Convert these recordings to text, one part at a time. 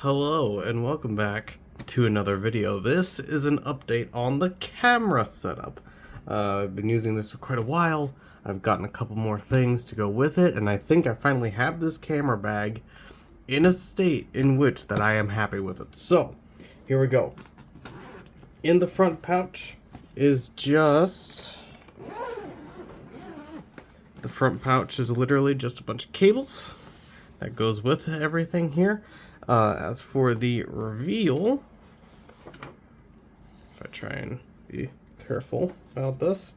Hello and welcome back to another video. This is an update on the camera setup. I've been using this for quite a while. I've gotten a couple more things to go with it, and I think I finally have this camera bag in a state in which that I am happy with it. So, here we go. In the front pouch is just... The front pouch is literally just a bunch of cables that goes with everything here. As for the reveal, if I try and be careful about this,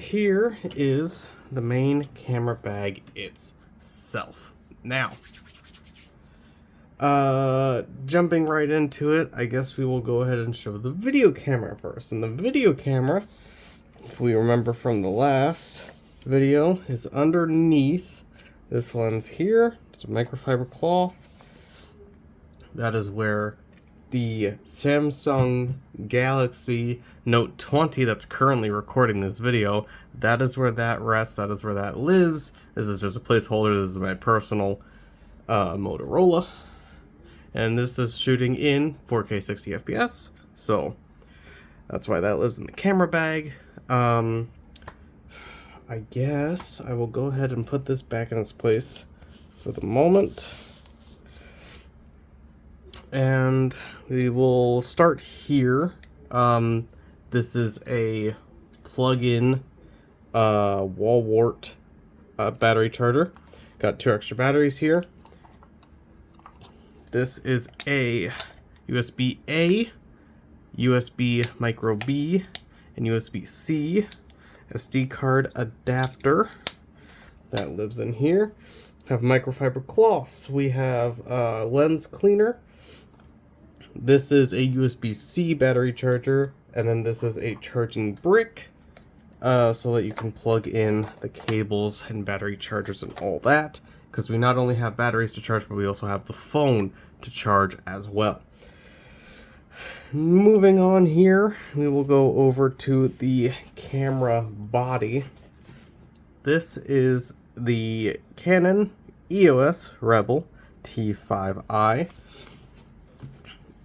here is the main camera bag itself. Now, jumping right into it, I guess we will go ahead and show the video camera first. And the video camera, if we remember from the last video, is underneath this lens here. It's a microfiber cloth. That is where the Samsung Galaxy Note 20 that's currently recording this video, that is where that rests, that is where that lives. This is just a placeholder. This is my personal Motorola. And this is shooting in 4K 60 FPS. So that's why that lives in the camera bag. I guess I will go ahead and put this back in its place for the moment. And we will start here. This is a plug-in wall wart battery charger. Got 2 extra batteries here. This is a USB-A, USB micro B, and USB-C SD card adapter that lives in here. Have microfiber cloths. We have lens cleaner. This is a USB-C battery charger, and then this is a charging brick, so that you can plug in the cables and battery chargers and all that, because we not only have batteries to charge, but we also have the phone to charge as well. Moving on here, we will go over to the camera body. This is the Canon EOS Rebel T5i.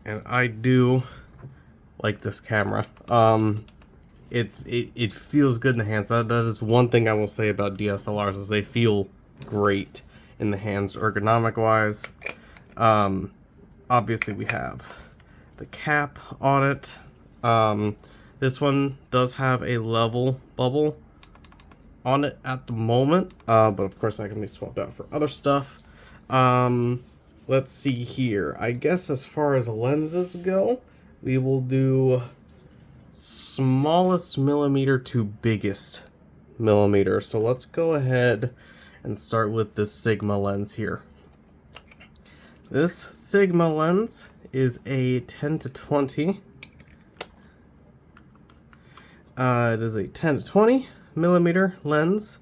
And I do like this camera. It feels good in the hands. That is one thing I will say about DSLRs, is they feel great in the hands ergonomic wise. Obviously we have the cap on it. This one does have a level bubble on it at the moment, but of course that can be swapped out for other stuff. Let's see here. I guess as far as lenses go, we will do smallest millimeter to biggest millimeter. So let's go ahead and start with this Sigma lens here. This Sigma lens is a 10-20. It is a 10-20 millimeter lens,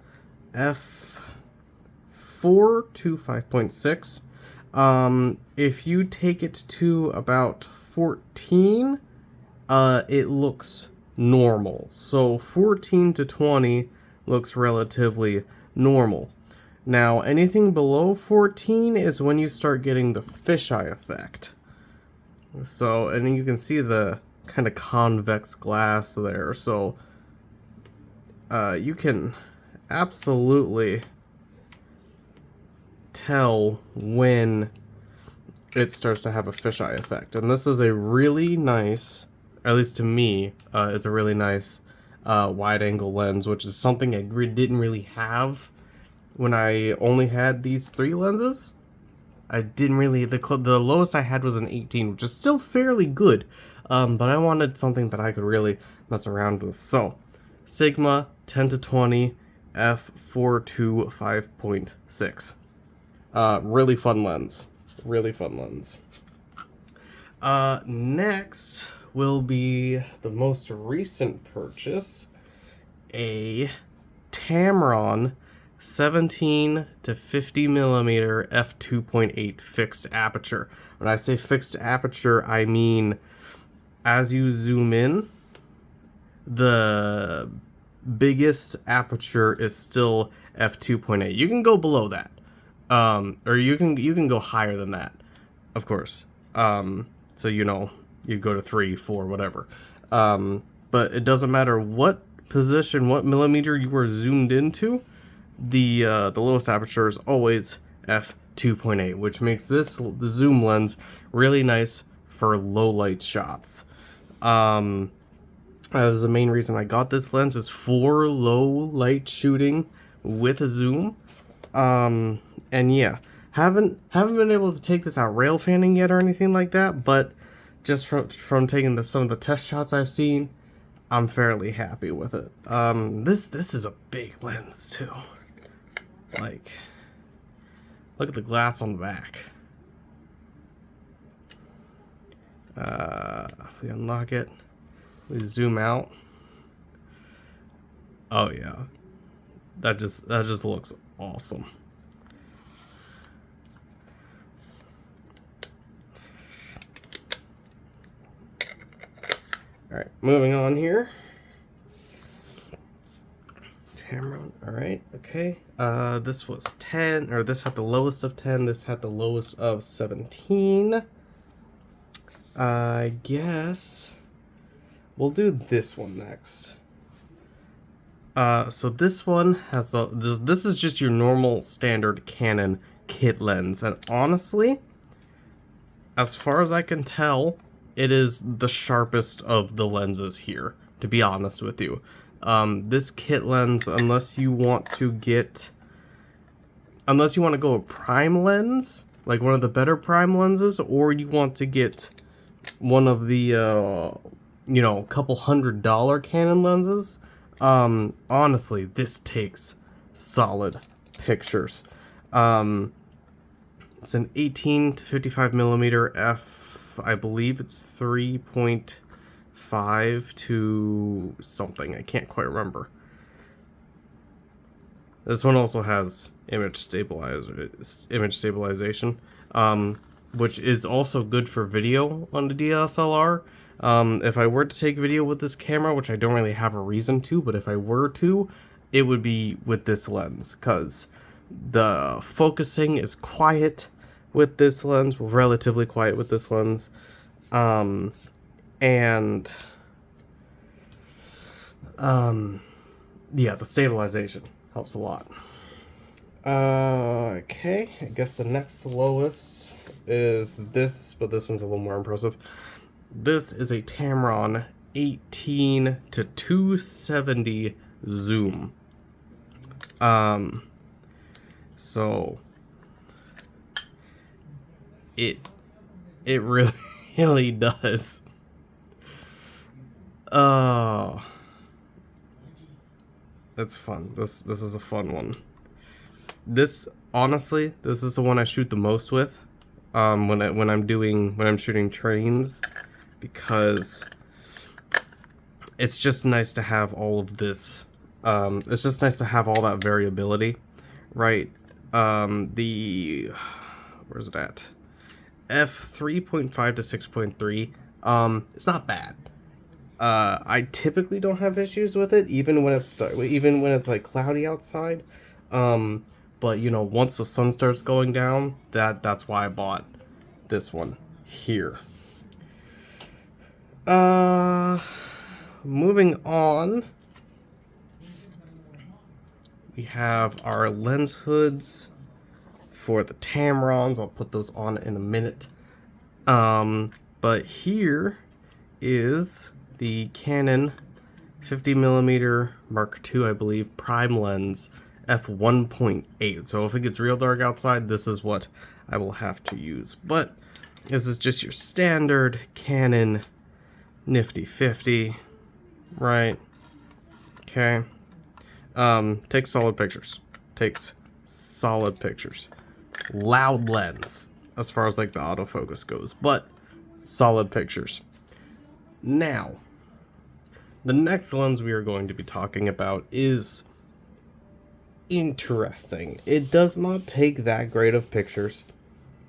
f4 to 5.6. If you take it to about 14, it looks normal. So 14 to 20 looks relatively normal. Now, anything below 14 is when you start getting the fisheye effect. So, and you can see the kind of convex glass there. So, you can absolutely tell when it starts to have a fisheye effect. And this is a really nice, at least to me, it's a really nice wide angle lens, which is something I didn't really have when I only had these 3 lenses. I didn't really, the lowest I had was an 18, which is still fairly good, but I wanted something that I could really mess around with. So Sigma 10-20 f4 to 5.6. Really fun lens. Really fun lens. Next will be the most recent purchase, a Tamron 17 to 50 millimeter f2.8 fixed aperture. When I say fixed aperture, I mean as you zoom in, the biggest aperture is still f2.8. You can go below that. Or you can go higher than that. of course. So you know, you go to 3, 4, whatever. But it doesn't matter what position, what millimeter you are zoomed into. The lowest aperture is always f2.8, which makes the zoom lens really nice for low light shots. As the main reason I got this lens is for low light shooting with a zoom. And yeah, haven't been able to take this out rail fanning yet or anything like that, but just from taking some of the test shots I've seen, I'm fairly happy with it. This is a big lens too. Like, look at the glass on the back. If we unlock it, we zoom out. Oh yeah, that just looks awesome. All right, moving on here. Tamron, all right, okay. This was 10, or this had the lowest of 10. This had the lowest of 17. I guess we'll do this one next. So this one has this is just your normal standard Canon kit lens, and honestly, as far as I can tell, it is the sharpest of the lenses here, to be honest with you. This kit lens, unless you want to go a prime lens, like one of the better prime lenses, or you want to get one of the, you know, couple $100 Canon lenses, honestly, this takes solid pictures. It's an 18 to 55 millimeter f, I believe it's 3.5 to something, I can't quite remember. This one also has image stabilization, which is also good for video on the DSLR. If I were to take video with this camera, which I don't really have a reason to, but if I were to, it would be with this lens, because the focusing is quiet with this lens, relatively quiet with this lens, and yeah, the stabilization helps a lot. Okay, I guess the next lowest is this, but this one's a little more impressive. This is a Tamron 18 to 270 zoom. So it really does. Oh, that's fun. This is a fun one. This, honestly, this is the one I shoot the most with, when I'm shooting trains, because it's just nice to have all of this. It's just nice to have all that variability, right? Where's it at? F3.5 to 6.3. It's not bad. I typically don't have issues with it, even when it's like cloudy outside. But you know, once the sun starts going down, that's why I bought this one here. Moving on, we have our lens hoods for the Tamrons. I'll put those on in a minute. But here is the Canon 50mm Mark II, I believe, prime lens, f1.8. So if it gets real dark outside, this is what I will have to use. But this is just your standard Canon nifty 50, right? Okay. Takes solid pictures. Loud lens as far as like the autofocus goes, but solid pictures. Now, the next lens we are going to be talking about is interesting. It does not take that great of pictures.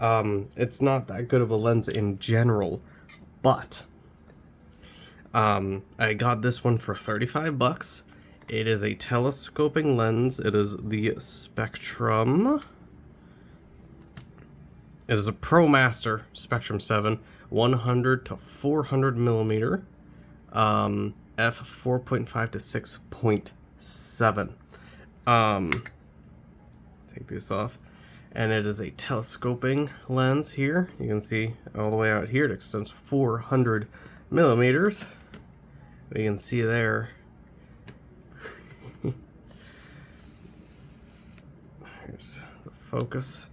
It's not that good of a lens in general, but I got this one for 35 bucks. It is a telescoping lens. It is the Spectrum. It is a Pro Master Spectrum 7, 100 to 400 millimeter, f 4.5 to 6.7. Take this off, and it is a telescoping lens here. You can see all the way out here it extends 400 millimeters. You can see there. Here's the focus.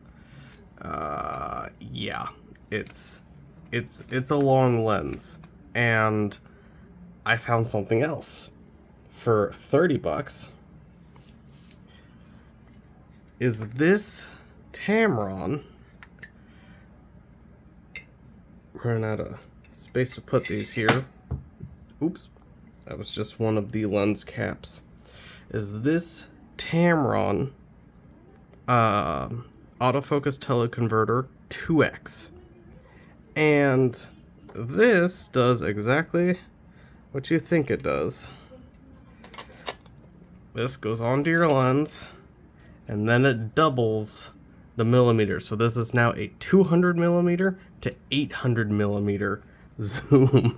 Yeah, it's a long lens, and I found something else for 30 bucks. Is this Tamron. Running out of space to put these here. Oops, that was just one of the lens caps. Is this Tamron autofocus teleconverter 2X, and this does exactly what you think it does. This goes onto your lens, and then it doubles the millimeter. So this is now a 200 millimeter to 800 millimeter zoom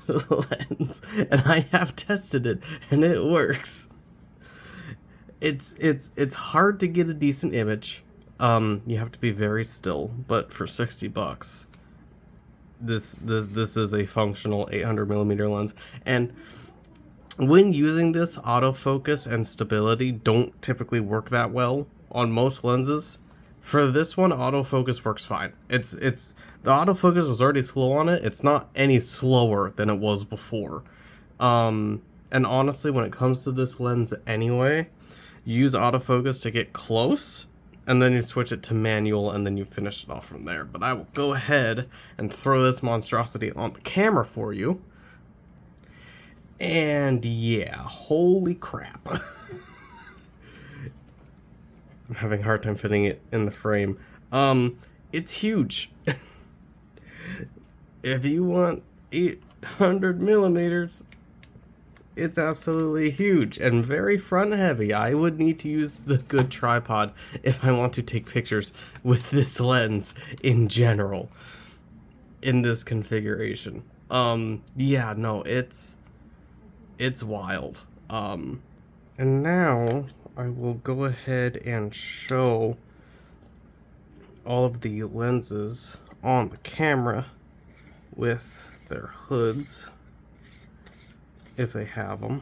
lens, and I have tested it, and it works. It's hard to get a decent image. You have to be very still, but for 60 bucks, this is a functional 800 millimeter lens. And when using this, autofocus and stability don't typically work that well on most lenses. For this one, autofocus works fine. It's the autofocus was already slow on it. It's not any slower than it was before. And honestly, when it comes to this lens anyway, you use autofocus to get close, and then you switch it to manual, and then you finish it off from there. But I will go ahead and throw this monstrosity on the camera for you. And yeah, holy crap. I'm having a hard time fitting it in the frame. It's huge. If you want 800 millimeters, it's absolutely huge and very front heavy. I would need to use the good tripod if I want to take pictures with this lens in general in this configuration. Yeah, no, it's wild. And now I will go ahead and show all of the lenses on the camera with their hoods, if they have them.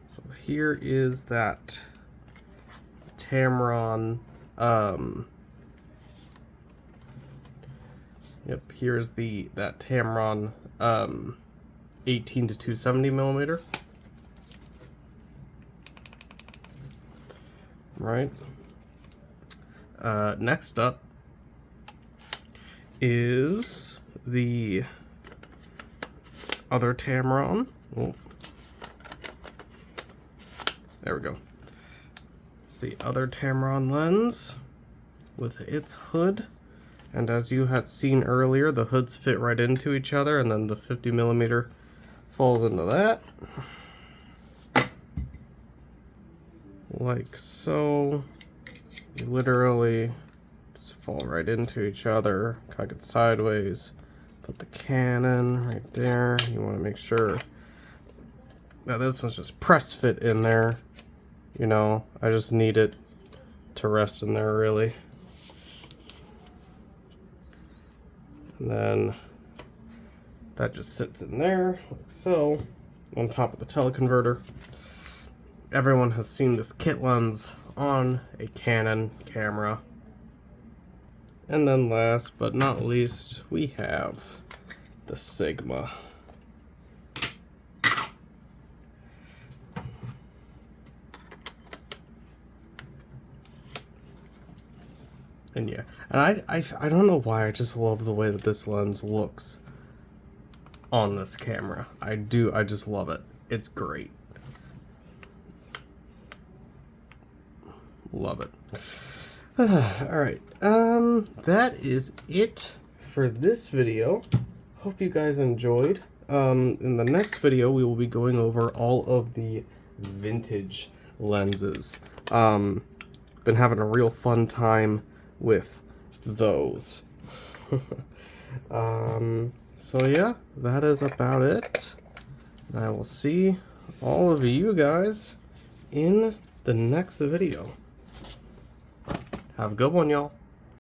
So here is that Tamron, yep, here's that Tamron 18 to 270 millimeter. Right. Next up is the other Tamron. Oh. There we go. It's the other Tamron lens with its hood. And as you had seen earlier, the hoods fit right into each other, and then the 50 millimeter falls into that. Like so. You literally just fall right into each other, cock it sideways, put the Canon right there. You want to make sure that this one's just press fit in there. You know, I just need it to rest in there really. And then that just sits in there like so on top of the teleconverter. Everyone has seen this kit lens on a Canon camera. And then last but not least, we have the Sigma. And yeah, and I don't know why, I just love the way that this lens looks on this camera. I just love it. It's great. Love it. Alright, that is it for this video. Hope you guys enjoyed. in the next video, we will be going over all of the vintage lenses. Been having a real fun time with those. So yeah, that is about it. And I will see all of you guys in the next video. Have a good one, y'all.